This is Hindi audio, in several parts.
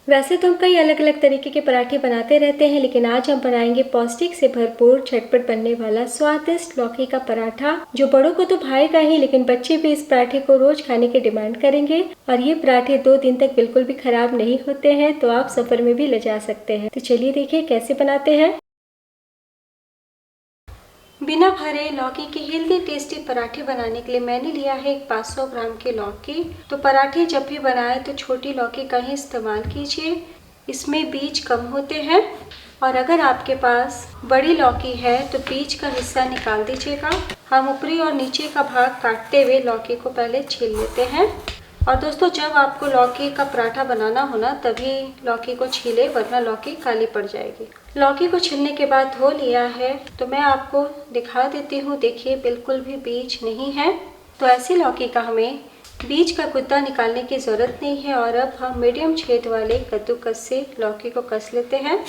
वैसे तो हम कई अलग अलग तरीके के पराठे बनाते रहते हैं, लेकिन आज हम बनाएंगे पौष्टिक से भरपूर झटपट बनने वाला स्वादिष्ट लौकी का पराठा, जो बड़ों को तो भाएगा ही, लेकिन बच्चे भी इस पराठे को रोज खाने की डिमांड करेंगे। और ये पराठे 2 दिन तक बिल्कुल भी खराब नहीं होते हैं, तो आप सफर में भी ले जा सकते हैं। तो चलिए देखिए कैसे बनाते हैं। बिना भरे लौकी के हेल्दी टेस्टी पराठे बनाने के लिए मैंने लिया है 500 ग्राम के लौकी। तो पराठे जब भी बनाएं तो छोटी लौकी का ही इस्तेमाल कीजिए, इसमें बीज कम होते हैं। और अगर आपके पास बड़ी लौकी है तो बीज का हिस्सा निकाल दीजिएगा। हम ऊपरी और नीचे का भाग काटते हुए लौकी को पहले छील लेते हैं। और दोस्तों, जब आपको लौकी का पराठा बनाना हो ना, तभी लौकी को छीले, वरना लौकी काली पड़ जाएगी। लौकी को छीलने के बाद धो लिया है, तो मैं आपको दिखा देती हूँ। देखिए बिल्कुल भी बीज नहीं है। तो ऐसी लौकी का हमें बीज का गुद्दा निकालने की ज़रूरत नहीं है। और अब हम मीडियम छेद वाले कद्दूकस से लौकी को कस लेते हैं।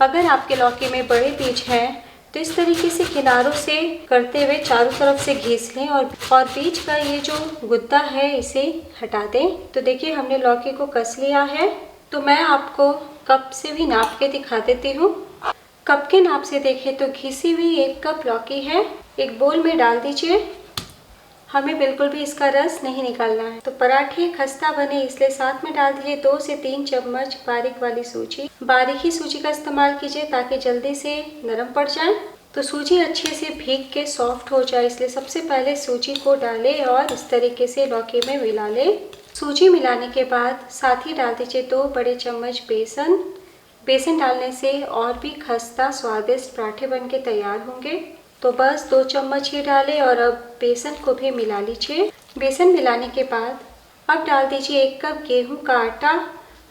अगर आपके लौकी में बड़े बीज हैं तो इस तरीके से किनारों से करते हुए चारों तरफ से घिस लें और बीज का ये जो गुद्दा है इसे हटा दें। तो देखिए हमने लौकी को कस लिया है। तो मैं आपको कप से भी नाप के दिखा देती हूँ। कप के नाप से देखें तो घिसी हुई 1 कप लौकी है। एक बोल में डाल दीजिए। हमें बिल्कुल भी इसका रस नहीं निकालना है। तो पराठे खस्ता बने इसलिए साथ में डाल दीजिए 2 से 3 चम्मच बारीक वाली सूजी। बारीक ही सूजी का इस्तेमाल कीजिए ताकि जल्दी से नरम पड़ जाए। तो सूजी अच्छे से भीग के सॉफ्ट हो जाए, इसलिए सबसे पहले सूजी को डालें और इस तरीके से लौकी में मिला लें। सूजी मिलाने के बाद साथ ही डाल दीजिए 2 बड़े चम्मच बेसन। बेसन डालने से और भी खस्ता स्वादिष्ट पराठे बन के तैयार होंगे। तो बस 2 चम्मच ही डालें और अब बेसन को भी मिला लीजिए। बेसन मिलाने के बाद अब डाल दीजिए 1 कप गेहूं का आटा।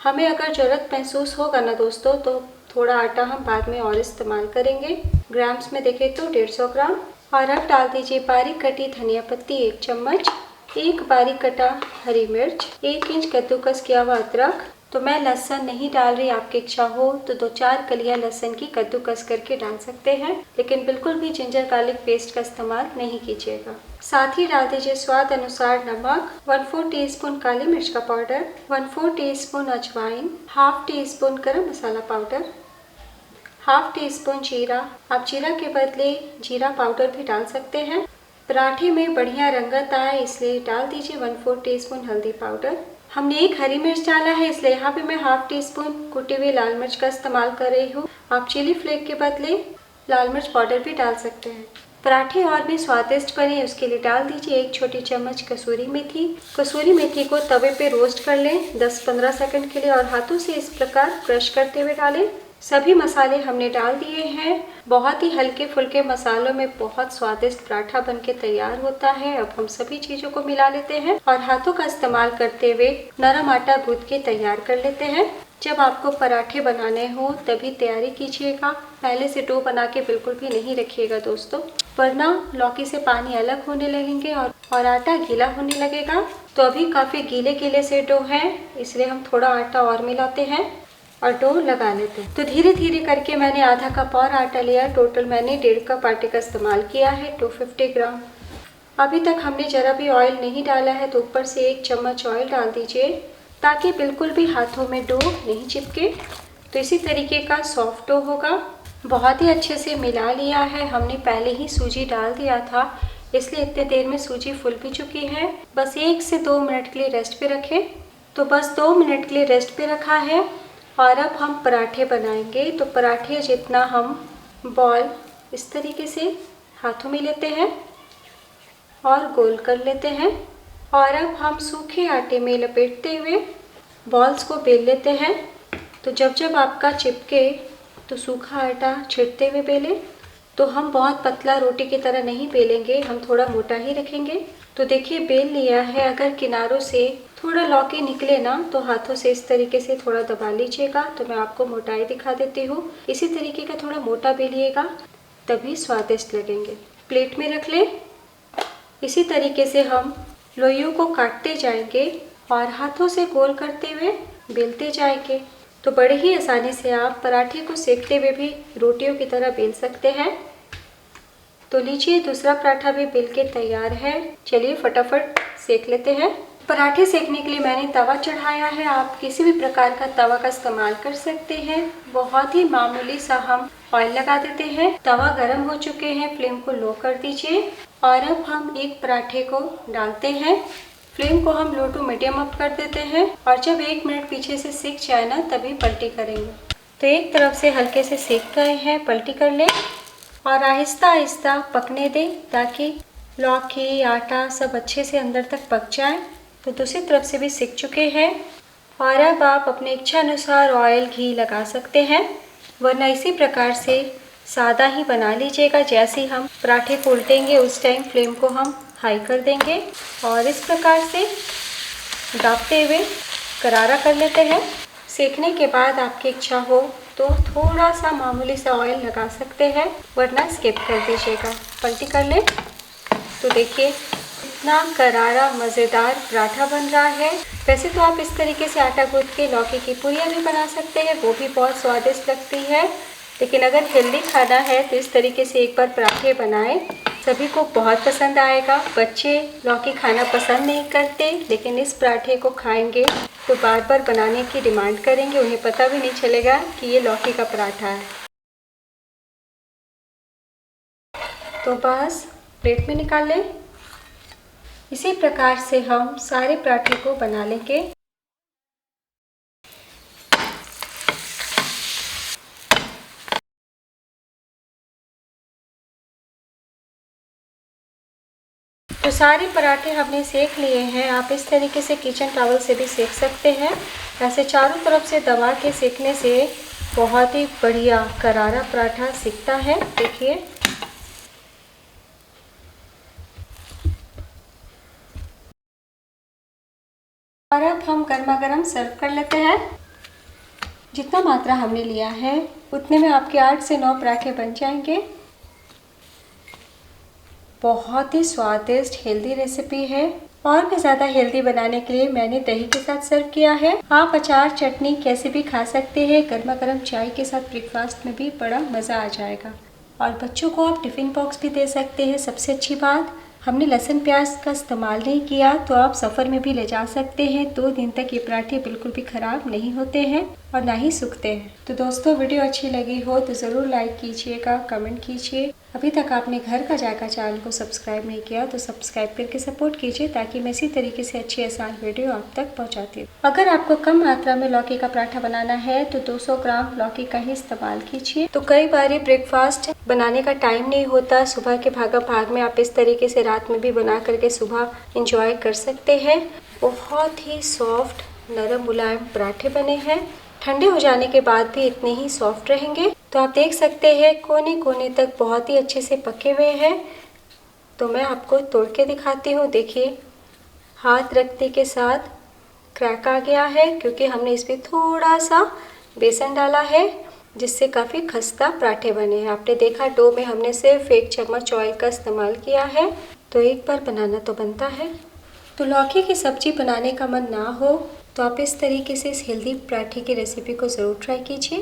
हमें अगर ज़रूरत महसूस होगा ना दोस्तों, तो थोड़ा आटा हम बाद में और इस्तेमाल करेंगे। ग्राम्स में देखें तो 150 ग्राम। और अब डाल दीजिए बारीक कटी धनिया पत्ती 1 चम्मच, 1 बारीक कटा हरी मिर्च, 1 इंच कद्दूकस किया हुआ अदरक। तो मैं लहसुन नहीं डाल रही, आपकी इच्छा हो तो 2-4 कलियां लहसुन की कद्दूकस करके डाल सकते हैं, लेकिन बिल्कुल भी जिंजर गार्लिक पेस्ट का इस्तेमाल नहीं कीजिएगा। साथ ही डाल दीजिए स्वाद अनुसार नमक, 1/4 टीस्पून काली मिर्च का पाउडर, 1/4 टीस्पून अजवाइन, ½ टीस्पून गरम मसाला पाउडर, ½ टीस्पून जीरा। आप जीरा के बदले जीरा पाउडर भी डाल सकते हैं। पराठे में बढ़िया रंगत आए इसलिए डाल दीजिए 1/4 टीस्पून हल्दी पाउडर। हमने 1 हरी मिर्च डाला है, इसलिए यहाँ पे मैं ½ टीस्पून कुटी हुई लाल मिर्च का इस्तेमाल कर रही हूँ। आप चिली फ्लेक के बदले लाल मिर्च पाउडर भी डाल सकते हैं। पराठे और भी स्वादिष्ट बने उसके लिए डाल दीजिए 1 छोटी चम्मच कसूरी मेथी। कसूरी मेथी को तवे पे रोस्ट कर लें 10-15 सेकंड के लिए और हाथों से इस प्रकार क्रश करते हुए डालें। सभी मसाले हमने डाल दिए हैं। बहुत ही हल्के फुल्के मसालों में बहुत स्वादिष्ट पराठा बनके तैयार होता है। अब हम सभी चीज़ों को मिला लेते हैं और हाथों का इस्तेमाल करते हुए नरम आटा गूंथ के तैयार कर लेते हैं। जब आपको पराठे बनाने हो तभी तैयारी कीजिएगा, पहले से डो बना के बिल्कुल भी नहीं रखिएगा दोस्तों, वरना लौकी से पानी अलग होने लगेंगे और आटा गीला होने लगेगा। तो अभी काफ़ी गीले गीले से डो है, इसलिए हम थोड़ा आटा और मिलाते हैं और डो लगा लेते हैं। तो धीरे धीरे करके मैंने आधा कप और आटा लिया। टोटल मैंने 1.5 कप आटे का इस्तेमाल किया है, 250 ग्राम। अभी तक हमने ज़रा भी ऑयल नहीं डाला है, तो ऊपर से 1 चम्मच ऑयल डाल दीजिए ताकि बिल्कुल भी हाथों में डो नहीं चिपके। तो इसी तरीके का सॉफ्ट डो होगा। बहुत ही अच्छे से मिला लिया है। हमने पहले ही सूजी डाल दिया था, इसलिए इतने देर में सूजी फूल भी चुकी है। बस 1 से 2 मिनट के लिए रेस्ट पे रखें। तो बस 2 मिनट के लिए रेस्ट पे रखा है और अब हम पराठे बनाएंगे। तो पराठे जितना हम बॉल इस तरीके से हाथों में लेते हैं और गोल कर लेते हैं और अब हम सूखे आटे में लपेटते हुए बॉल्स को बेल लेते हैं। तो जब जब आपका चिपके तो सूखा आटा छिड़कते हुए बेलें। तो हम बहुत पतला रोटी की तरह नहीं बेलेंगे, हम थोड़ा मोटा ही रखेंगे। तो देखिए बेल लिया है। अगर किनारों से थोड़ा लौकी निकले ना तो हाथों से इस तरीके से थोड़ा दबा लीजिएगा। तो मैं आपको मोटाई दिखा देती हूँ। इसी तरीके का थोड़ा मोटा बेलिएगा, तभी स्वादिष्ट लगेंगे। प्लेट में रख लें। इसी तरीके से हम लोइयों को काटते जाएंगे और हाथों से गोल करते हुए बेलते जाएंगे। तो बड़े ही आसानी से आप पराठे को सेकते हुए भी रोटियों की तरह बेल सकते हैं। तो लीजिए दूसरा पराठा भी बेल के तैयार है। चलिए फटाफट सेक लेते हैं। पराठे सेकने के लिए मैंने तवा चढ़ाया है। आप किसी भी प्रकार का तवा का इस्तेमाल कर सकते हैं। बहुत ही मामूली सा हम ऑयल लगा देते हैं। तवा गर्म हो चुके हैं, फ्लेम को लो कर दीजिए और अब हम एक पराठे को डालते हैं। फ्लेम को हम लो टू मीडियम अप कर देते हैं और जब 1 मिनट पीछे से सिक जाए ना तभी पलटी करेंगे। तो एक तरफ से हल्के से सेक गए हैं, पलटी कर लें और आहिस्ता आहिस्ता पकने दें ताकि लौकी आटा सब अच्छे से अंदर तक पक जाए। तो दूसरी तरफ से भी सिक चुके हैं और अब आप अपने इच्छा अनुसार ऑयल घी लगा सकते हैं, वरना इसी प्रकार से सादा ही बना लीजिएगा। जैसे ही हम पराठे को उल्टेंगे उस टाइम फ्लेम को हम हाई कर देंगे और इस प्रकार से दाबते हुए करारा कर लेते हैं। सेकने के बाद आपकी इच्छा हो तो थोड़ा सा मामूली सा ऑयल लगा सकते हैं, वरना स्किप कर दीजिएगा। पलटी कर लें तो देखिए इतना करारा मज़ेदार पराठा बन रहा है। वैसे तो आप इस तरीके से आटा गूंथ के लौकी की पूरियाँ भी बना सकते हैं, वो भी बहुत स्वादिष्ट लगती है। लेकिन अगर हेल्दी खाना है तो इस तरीके से एक बार पराठे बनाएं, सभी को बहुत पसंद आएगा। बच्चे लौकी खाना पसंद नहीं करते, लेकिन इस पराठे को खाएंगे तो बार बार बनाने की डिमांड करेंगे। उन्हें पता भी नहीं चलेगा कि ये लौकी का पराठा है। तो बस प्लेट में निकाल लें। इसी प्रकार से हम सारे पराठे को बना लेंगे। तो सारे पराठे हमने सेक लिए हैं। आप इस तरीके से किचन टॉवल से भी सेक सकते हैं। ऐसे चारों तरफ से दबा के सेकने से बहुत ही बढ़िया करारा पराठा सिकता है। देखिए और अब हम गर्मा गर्म सर्व कर लेते हैं। जितना मात्रा हमने लिया है उतने में आपके 8 से 9 पराठे बन जाएंगे। बहुत ही स्वादिष्ट हेल्दी रेसिपी है। और भी ज़्यादा हेल्दी बनाने के लिए मैंने दही के साथ सर्व किया है। आप अचार चटनी कैसे भी खा सकते हैं। गर्मा गर्म चाय के साथ ब्रेकफास्ट में भी बड़ा मज़ा आ जाएगा। और बच्चों को आप टिफ़िन बॉक्स भी दे सकते हैं। सबसे अच्छी बात, हमने लहसुन प्याज का इस्तेमाल नहीं किया, तो आप सफ़र में भी ले जा सकते हैं। 2 दिन तक ये पराठे बिल्कुल भी ख़राब नहीं होते हैं और ना ही सूखते हैं। तो दोस्तों, वीडियो अच्छी लगी हो तो ज़रूर लाइक कीजिएगा, कमेंट कीजिए। अभी तक आपने घर का जायका चैनल को सब्सक्राइब नहीं किया तो सब्सक्राइब करके सपोर्ट कीजिए, ताकि मैं इसी तरीके से अच्छी आसान वीडियो आप तक पहुँचाती हूँ। अगर आपको कम मात्रा में लौकी का पराठा बनाना है तो 200 ग्राम लौकी का ही इस्तेमाल कीजिए। तो कई बार ब्रेकफास्ट बनाने का टाइम नहीं होता, सुबह के भागा भाग में आप इस तरीके से रात में भी बना करके सुबह इंजॉय कर सकते हैं। बहुत ही सॉफ्ट नरम मुलायम पराठे बने हैं। ठंडे हो जाने के बाद भी इतने ही सॉफ्ट रहेंगे। तो आप देख सकते हैं कोने कोने तक बहुत ही अच्छे से पके हुए हैं। तो मैं आपको तोड़ के दिखाती हूँ। देखिए, हाथ रखने के साथ क्रैक आ गया है, क्योंकि हमने इसमें थोड़ा सा बेसन डाला है, जिससे काफ़ी खस्ता पराठे बने हैं। आपने देखा डो में हमने सिर्फ 1 चम्मच ऑयल का इस्तेमाल किया है। तो एक बार बनाना तो बनता है। तो लौकी की सब्ज़ी बनाने का मन ना हो तो आप इस तरीके से इस हेल्दी पराठे की रेसिपी को ज़रूर ट्राई कीजिए।